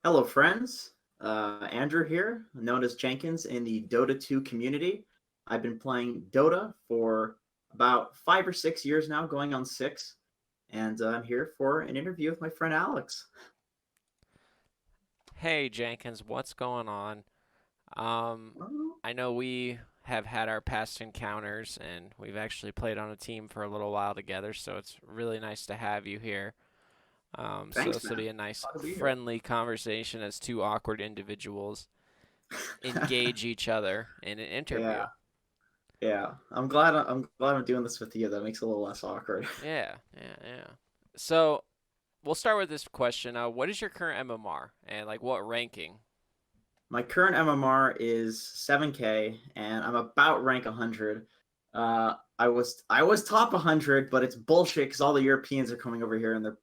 Hello, friends. Andrew here, known as Jenkins in the Dota 2 community. I've been playing Dota for about 5 or 6 years now, going on six, and I'm here for an interview with my friend Alex. Hey Jenkins, what's going on? Um, Oh, I know we have had our past encounters and we've actually played on a team for a little while together, so it's really nice to have you here. So thanks, this will man. be a nice, Glad to be here. friendly conversation as two awkward individuals engage each other in an interview. Yeah, yeah. I'm glad I'm doing this with you. That makes it a little less awkward. Yeah. So we'll start with this question. What is your current MMR and like what ranking? My current MMR is 7K, and I'm about rank 100. I was top 100, but it's bullshit because all the Europeans are coming over here and they're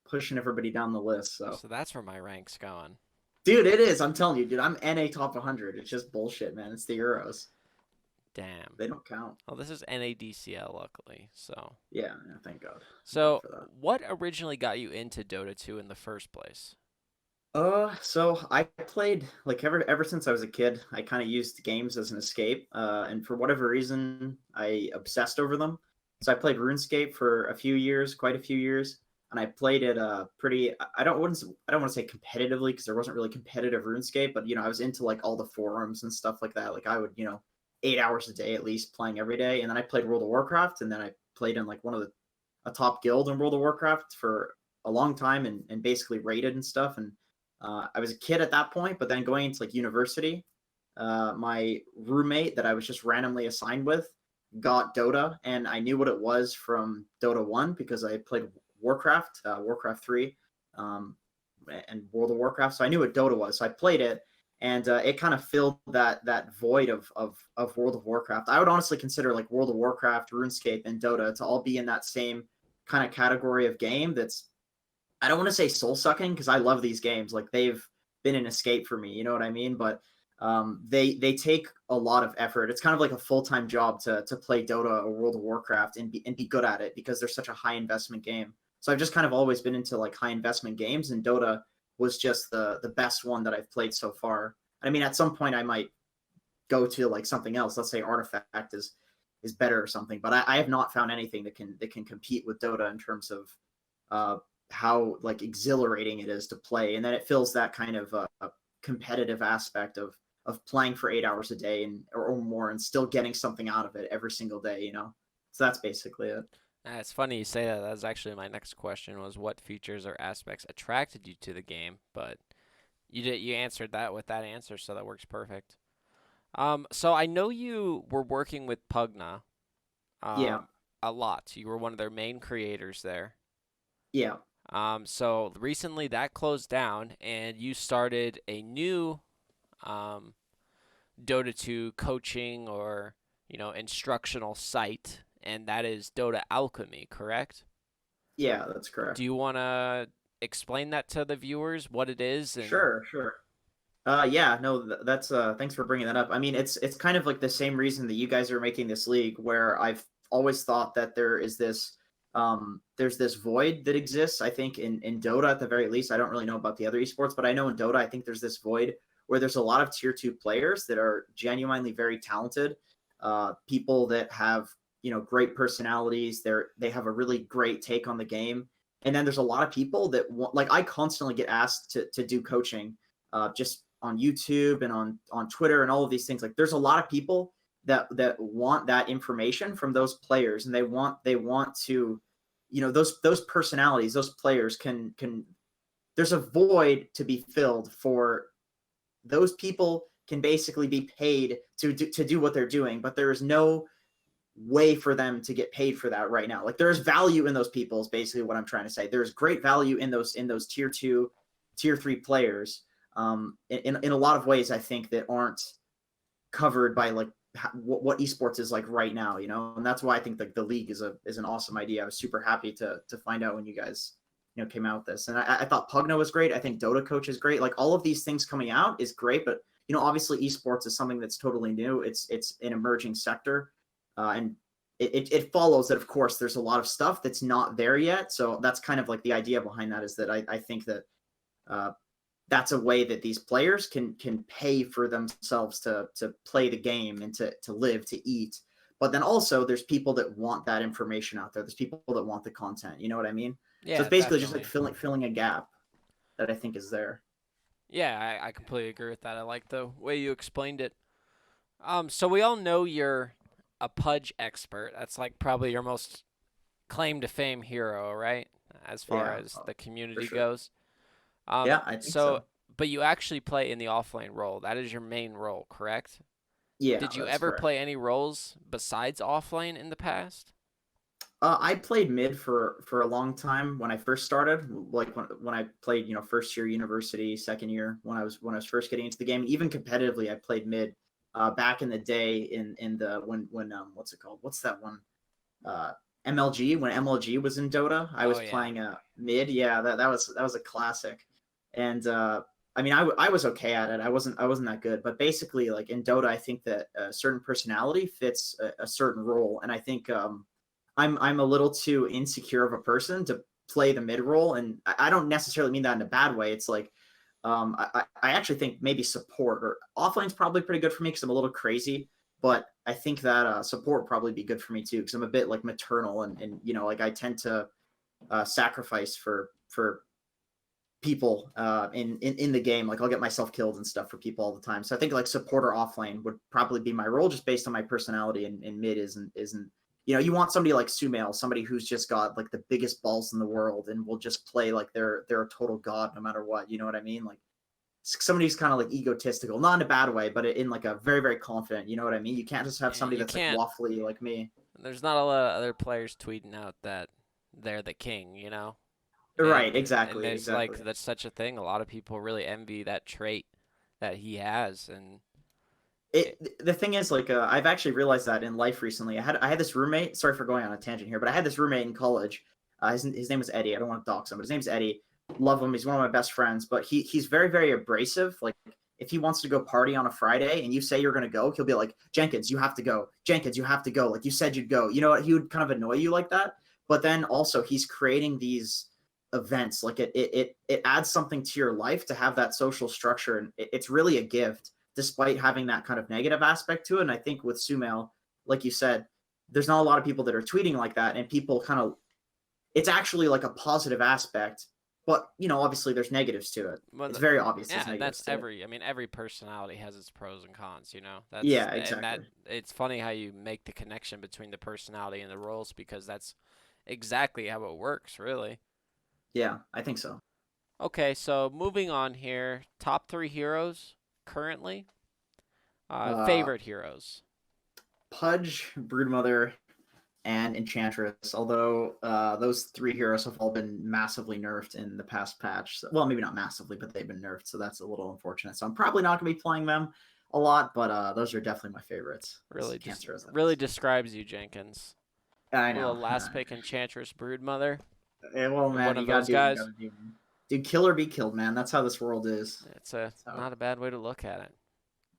pushing everybody down the list. So, So that's where my rank's going. dude, it is. I'm telling you, dude. I'm NA top 100. It's just bullshit, man. It's the Euros. Damn. They don't count. Well, this is NADCL, luckily. So Yeah, yeah, thank God. Thank God So, for that. what originally got you into Dota 2 in the first place? So I played like ever since I was a kid. I kind of used games as an escape, and for whatever reason, I obsessed over them. So I played RuneScape for a few years, quite a few years, and I played it pretty. I don't want to say competitively because there wasn't really competitive RuneScape, but I was into like all the forums and stuff like that. Like I would 8 hours a day at least playing every day, and then I played World of Warcraft, and then I played in like one of the a top guild in World of Warcraft for a long time, and basically raided and stuff. And I was a kid at that point, but then going into like university, my roommate that I was just randomly assigned with got Dota, and I knew what it was from Dota 1 because I played Warcraft, Warcraft 3, um, and World of Warcraft. So I knew what Dota was. So I played it, and it kind of filled that void of World of Warcraft. I would honestly consider like World of Warcraft, RuneScape, and Dota to all be in that same kind of category of game that's I don't want to say soul sucking because I love these games. Like they've been an escape for me. You know what I mean? But they take a lot of effort. It's kind of like a full time job to play Dota or World of Warcraft and be good at it because they're such a high investment game. So I've just kind of always been into like high investment games, and Dota was just the best one that I've played so far. I mean, at some point I might go to like something else. Let's say Artifact is better or something, but I have not found anything that can compete with Dota in terms of uh, how like exhilarating it is to play, and then it fills that kind of competitive aspect of playing for 8 hours a day or more and still getting something out of it every single day. So that's basically it. It's funny you say that. That was actually my next question was what features or aspects attracted you to the game, but you answered that with that answer, so that works perfect. So I know you were working with Pugna Yeah, um a lot. You were one of their main creators there. yeah. So recently that closed down and you started a new um Dota 2 coaching or, instructional site, and that is Dota Alchemy, correct? Yeah, that's Do correct. you want to explain that to the viewers, what it is? And Sure. Yeah, no, that's thanks for bringing that up. I mean, it's kind of like the same reason that you guys are making this league, where I've always thought that there's this void that exists. I think in Dota at the very least. I don't really know about the other esports, but I know in Dota, I think there's this void where there's a lot of tier two players that are genuinely very talented, people that have great personalities. They have a really great take on the game, and then there's a lot of people that want, like I constantly get asked to do coaching just on YouTube and on Twitter and all of these things. Like there's a lot of people that want that information from those players, and they want to, those personalities, those players can. There's a void to be filled for those people can basically be paid to do what they're doing, but there is no way for them to get paid for that right now. Like there's value in those people is basically what I'm trying to say. There's great value in those tier two, tier three players. In a lot of ways, I think that aren't covered by like what esports is like right now, and that's why I think like the league is an awesome idea. I was super happy to find out when you guys came out with this, and I thought Pugno was great. I think Dota Coach is great. Like all of these things coming out is great, but obviously esports is something that's totally new. It's an emerging sector, and it follows that of course there's a lot of stuff that's not there yet. So that's kind of like the idea behind that is that I think that uh, that's a way that these players can pay for themselves to play the game and to live, to eat. But then also there's people that want that information out there. There's people that want the content. You know what I mean? So Yeah, it's basically just like definitely. filling a gap that I think is there. Yeah, I completely agree with that. I like the way you explained it. So we all know you're a Pudge expert. That's like probably your most claim to fame hero, right? As far Yeah, as the for community sure. goes. Yeah, I think So, so. but you actually play in the offlane role. That is your main role, correct? Yeah, Did you that's ever correct. play any roles besides offlane in the past? I played mid for a long time when I first started, like when I played, first year university, second year when I was first getting into the game. Even competitively, I played mid. Back in the day, in the when what's it called? What's that one? Uh, MLG, when MLG was in Dota, I Oh was yeah. playing mid. Yeah, that was a classic. And I mean, I was okay at it. I wasn't that good, but basically, like in Dota, I think that a certain personality fits a certain role, and I think I'm a little too insecure of a person to play the mid role, and I don't necessarily mean that in a bad way. It's like I actually think maybe support or offlane's probably pretty good for me because I'm a little crazy, but I think that support would probably be good for me too because I'm a bit like maternal and like I tend to sacrifice for people in the game. Like I'll get myself killed and stuff for people all the time. So I think like support or offlane would probably be my role just based on my personality. And mid isn't you want somebody like Sumail, somebody who's just got like the biggest balls in the world and will just play like they're a total god no matter what. You know what I mean? Like somebody who's kind of like egotistical, not in a bad way, but in like a very, very confident. You know what I mean? You can't just have Yeah, somebody you that's like can't. waffly like me. There's not a lot of other players tweeting out that they're the king, Right, and exactly, there's like exactly. that's such a thing. A lot of people really envy that trait that he has, and it, The thing is like I've actually realized that in life recently. I had this roommate. Sorry for going on a tangent here, but I had this roommate in college. His name was Eddie. I don't want to dox him, but his name's Eddie. Love him. He's one of my best friends. But he's very very abrasive. Like if he wants to go party on a Friday and you say you're gonna go, he'll be like Jenkins, you have to go. Jenkins, you have to go. Like you said you'd go. You know what? He would kind of annoy you like that. But then also he's creating these events. Like it adds something to your life to have that social structure, and it's really a gift despite having that kind of negative aspect to it. And I think with Sumail, like you said, there's not a lot of people that are tweeting like that, and people kind of it's actually like a positive aspect. But obviously there's negatives to it. well, It's very obvious there's yeah, and negatives that's to it. I mean, every personality has its pros and cons. Yeah, And that exactly. it's funny how you make the connection between the personality and the roles because that's exactly how it works, really. Yeah, I think so. Okay, so moving on here, top three heroes currently. Uh, Favorite heroes. Pudge, Broodmother, and Enchantress. Although those three heroes have all been massively nerfed in the past patch. So, well, maybe not massively, but they've been nerfed, so that's a little unfortunate. So I'm probably not going to be playing them a lot, but those are definitely my favorites. Those cancerous, that Really is. describes you, Jenkins. I know. Little last pick Enchantress Broodmother. Well, You're man, one you of gotta those do what you guys. gotta do, man. Dude, kill or be killed, man. That's how this world is. It's a That's how. not a bad way to look at it.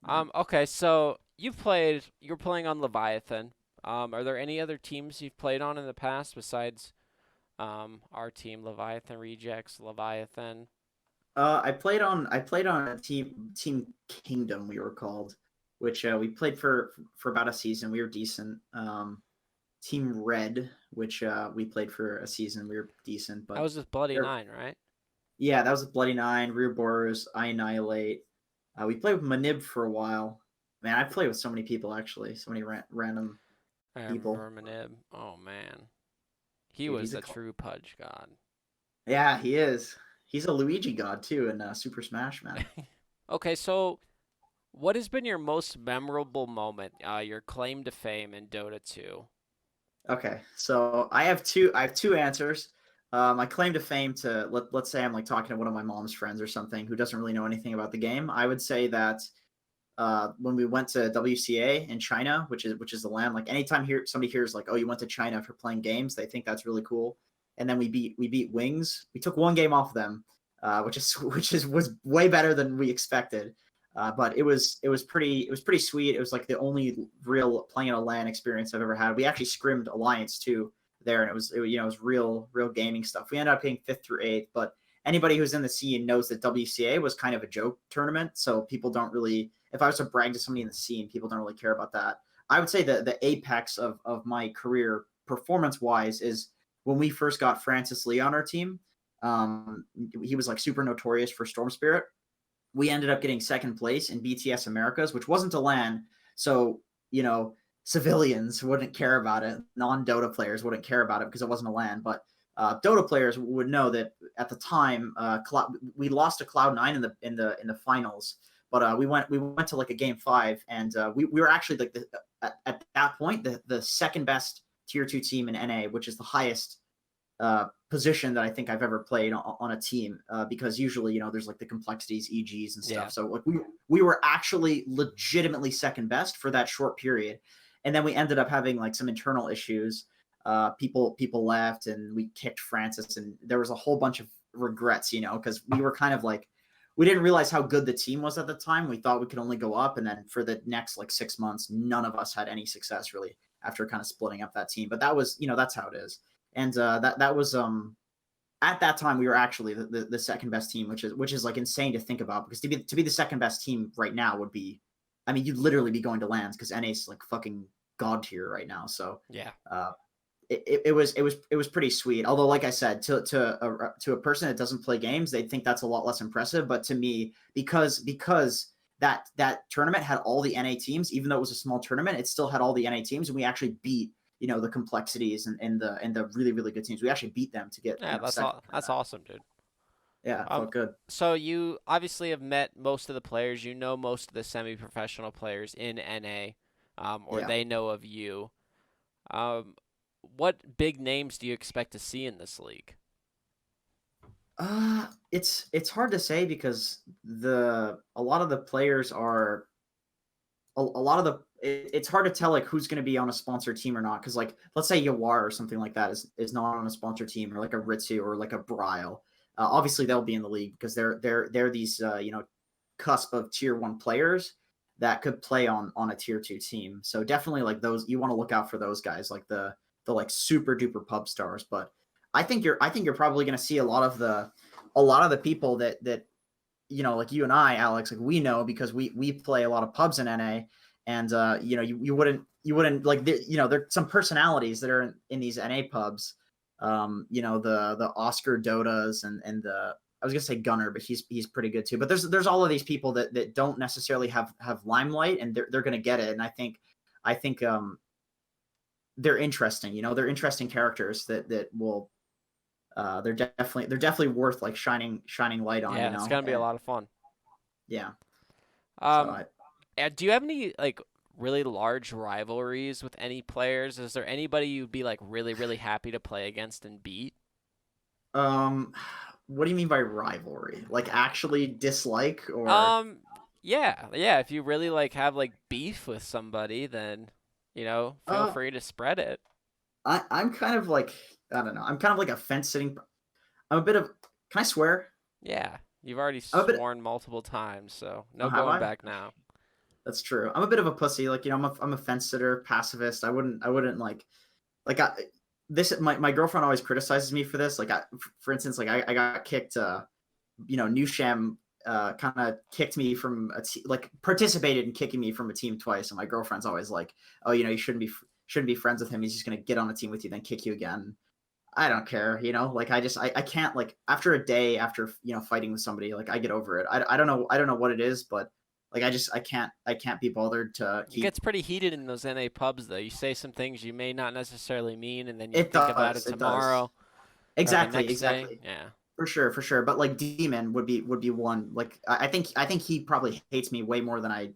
Yeah. Okay, so you're playing on Leviathan. Are there any other teams you've played on in the past besides our team, Leviathan Rejects, Leviathan? I played on a team Kingdom, we were called, which we played for about a season. We were decent. Team Red, which we played for a season. We were decent, That but was with Bloody there, Nine, right? yeah, that was with Bloody Nine, Rear Borders, I Annihilate. We played with Manib for a while. Man, I played with so many people actually, so many random I people. remember Manib. Oh man, he Dude, was he's a the true Pudge god. yeah, he is. He's a Luigi god too in Super Smash, man. Okay, so what has been your most memorable moment? Your claim to fame in Dota 2? Okay, so I have two answers. My claim to fame to let's say I'm like talking to one of my mom's friends or something who doesn't really know anything about the game. I would say that when we went to WCA in China, which is the land, like anytime somebody hears like, oh, you went to China for playing games, they think that's really cool. And then we beat Wings. We took one game off them, was way better than we expected. But it was pretty sweet. It was like the only real playing a LAN experience I've ever had. We actually scrimmed Alliance too there, and it was real gaming stuff. We ended up being fifth through eighth, but anybody who's in the scene knows that WCA was kind of a joke tournament. So people don't really, if I was to brag to somebody in the scene, people don't really care about that. I would say the apex of my career performance wise is when we first got Francis Lee on our team. He was like super notorious for Storm Spirit. We ended up getting second place in BTS Americas, which wasn't a LAN. So, civilians wouldn't care about it. Non-Dota players wouldn't care about it because it wasn't a LAN. But Dota players would know that at the time, we lost to Cloud9 in the finals. But we went to like a game 5, and we were actually like at that point the second best tier 2 team in NA, which is the highest position that I think I've ever played on a team, because usually there's like the complexities, EGs and stuff. Yeah. So like we were actually legitimately second best for that short period, and then we ended up having like some internal issues. People left, and we kicked Francis, and there was a whole bunch of regrets, because we were kind of like, we didn't realize how good the team was at the time. We thought we could only go up, and then for the next like 6 months, none of us had any success really after kind of splitting up that team. But that was, that's how it is. And that was at that time we were actually the second best team, which is like insane to think about, because to be the second best team right now would be, I mean, you'd literally be going to LANs, because NA's like fucking god tier right now. So Yeah. It was pretty sweet. Although, like I said, to a person that doesn't play games, they'd think that's a lot less impressive. But to me, because that tournament had all the NA teams, even though it was a small tournament, it still had all the NA teams, and we actually beat the complexities and the really, really good teams. We actually beat them to get. Yeah, that's awesome, dude. Yeah, it felt good. So you obviously have met most of the players. Most of the semi-professional players in NA, or Yeah. they know of you. What big names do you expect to see in this league? It's hard to say, because a lot of the players are it's hard to tell like who's going to be on a sponsored team or not, because like let's say Yawar or something like that is not on a sponsored team, or like a Ritsu or like a Brile. Obviously they'll be in the league because they're these cusp of tier 1 players that could play on a tier 2 team. So definitely like those, you want to look out for those guys, like the like super duper pub stars. But I think you're probably going to see a lot of the people that like you and I, Alex, like we know, because we play a lot of pubs in NA, and you wouldn't like there's some personalities that are in these NA pubs, the Oscar Dotas and the, I was gonna say Gunner, but he's pretty good too. But there's all of these people that don't necessarily have limelight, and they're gonna get it. And I think they're interesting. They're interesting characters that will. They're definitely worth like shining light on. Yeah, it's gonna be a lot of fun. Yeah. Do you have any like really large rivalries with any players? Is there anybody you'd be like really, really happy to play against and beat? What do you mean by rivalry? Like actually dislike, or? Yeah. If you really like have like beef with somebody, then feel free to spread it. I'm kind of like, I don't know. I'm kind of like a fence sitting. I'm a bit of. Can I swear? Yeah, you've already sworn multiple times, so no going back now. That's true. I'm a bit of a pussy. Like I'm a fence sitter, pacifist. I wouldn't like this. My girlfriend always criticizes me for this. Like for instance, like I got kicked. Newsham kind of kicked me from like participated in kicking me from a team twice, and my girlfriend's always like, oh, you shouldn't be friends with him. He's just gonna get on a team with you, then kick you again. I don't care, like I can't, like after a day after fighting with somebody, like I get over it. I don't know what it is, but like I can't be bothered to keep. It gets pretty heated in those NA pubs though. You say some things you may not necessarily mean, and then you think about it tomorrow. Exactly. Yeah. For sure. But like Demon would be one. Like I think he probably hates me way more than I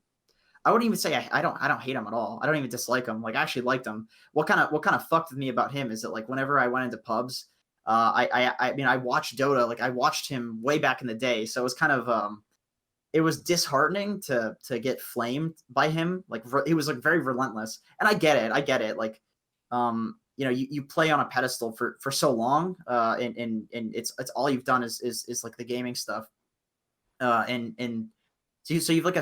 wouldn't even say I don't hate him at all. I don't even dislike him. Like I actually liked him. What kind of fucked with me about him is that like whenever I went into pubs, I mean I watched Dota. Like I watched him way back in the day, so it was kind of it was disheartening to get flamed by him. Like he was like very relentless, and I get it. Like you play on a pedestal for so long, and it's all you've done is like the gaming stuff, and so you've like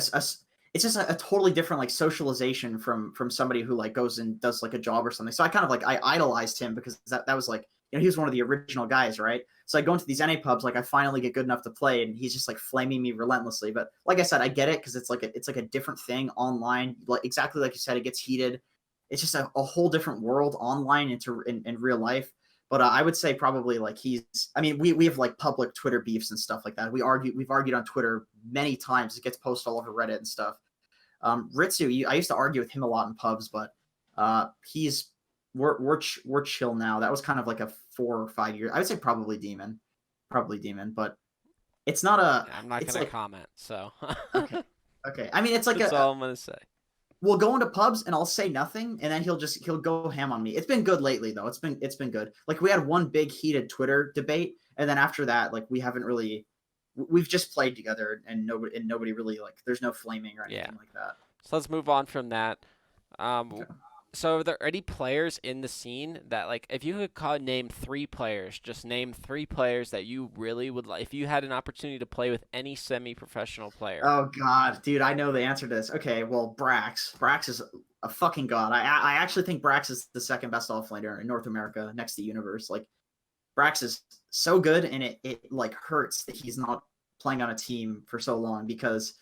it's just a totally different like socialization from somebody who like goes and does like a job or something. So I kind of like I idolized him because that was like he was one of the original guys, right? So I go into these NA pubs, like I finally get good enough to play, and he's just like flaming me relentlessly. But like I said, I get it because it's like a different thing online. Like exactly like you said, it gets heated. It's just a whole different world online in real life. But I would say probably like I mean, we have like public Twitter beefs and stuff like that. We've argued on Twitter many times. It gets posted all over Reddit and stuff. Ritsu, I used to argue with him a lot in pubs, but we're chill now. That was kind of like a 4 or 5 years. I would say probably Demon, but it's not a. I'm not It's gonna like comment. So okay, okay. I mean, it's like that's all I'm gonna say. we'll go into pubs and I'll say nothing, and then he'll go ham on me. It's been good lately though. It's been good. Like we had one big heated Twitter debate, and then after that, like we haven't really. We've just played together, and nobody really like. There's no flaming or anything like that. So let's move on from that. Okay. So are there any players in the scene that, like, if you could name 3 players, just name 3 players that you really would like, if you had an opportunity to play with any semi-professional player? Oh God, dude, I know the answer to this. Okay, well, Brax is a fucking god. I actually think Brax is the second best offlaner in North America, next to Universe. Like, Brax is so good, and it like hurts that he's not playing on a team for so long because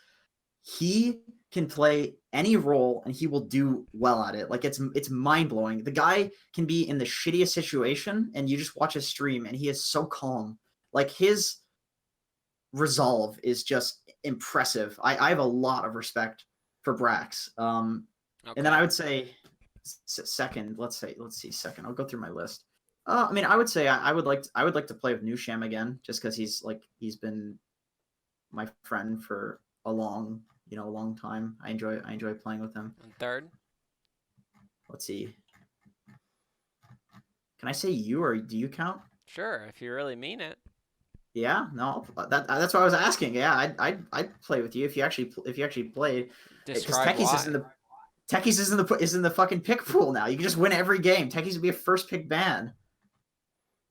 he can play any role and he will do well at it. Like it's mind blowing. The guy can be in the shittiest situation, and you just watch his stream, and he is so calm. Like his resolve is just impressive. I have a lot of respect for Brax. And then I would say second. Let's see second. I'll go through my list. I mean, I would say I would like to play with Nusham again, just because he's been my friend for a long time. I enjoy playing with him. And third? Let's see. Can I say you, or do you count? Sure, if you really mean it. Yeah, no, that's what I was asking. Yeah, I'd play with you if you actually played. Because Describe why. Techies is in the fucking pick pool now. You can just win every game. Techies would be a first pick ban.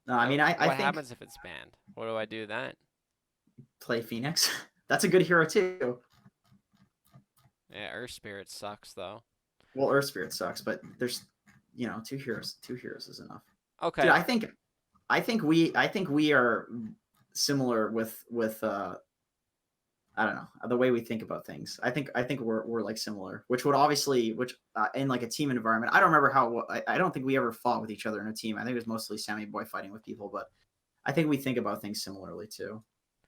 No, I mean I What think happens if it's banned? What do I do then? play Phoenix. That's a good hero too. Yeah, Earth Spirit sucks though. Well, Earth Spirit sucks, but there's 2 heroes. 2 heroes is enough. Okay. Dude, I think we are similar with I don't know, the way we think about things. I think we're like similar, which would obviously in like a team environment. I don't remember how I don't think we ever fought with each other in a team. I think it was mostly Sammy Boy fighting with people, but I think we think about things similarly too.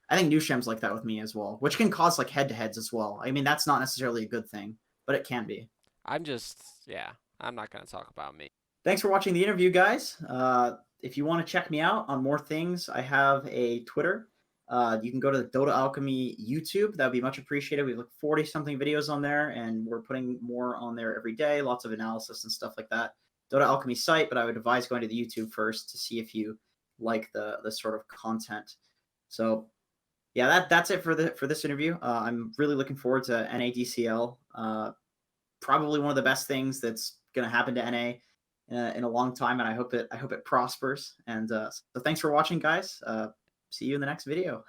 I think Nusham's like that with me as well, which can cause like head-to-heads as well. I mean, that's not necessarily a good thing, but it can be. I'm not going to talk about me. Thanks for watching the interview, guys. If you want to check me out on more things, I have a Twitter. You can go to the Dota Alchemy YouTube. That would be much appreciated. We have like 40-something videos on there, and we're putting more on there every day. Lots of analysis and stuff like that. Dota Alchemy site, but I would advise going to the YouTube first to see if you like the sort of content. So yeah, that's it for this interview. I'm really looking forward to NADCL. Probably one of the best things that's going to happen to NA in a long time, and I hope it prospers. And so thanks for watching, guys. See you in the next video.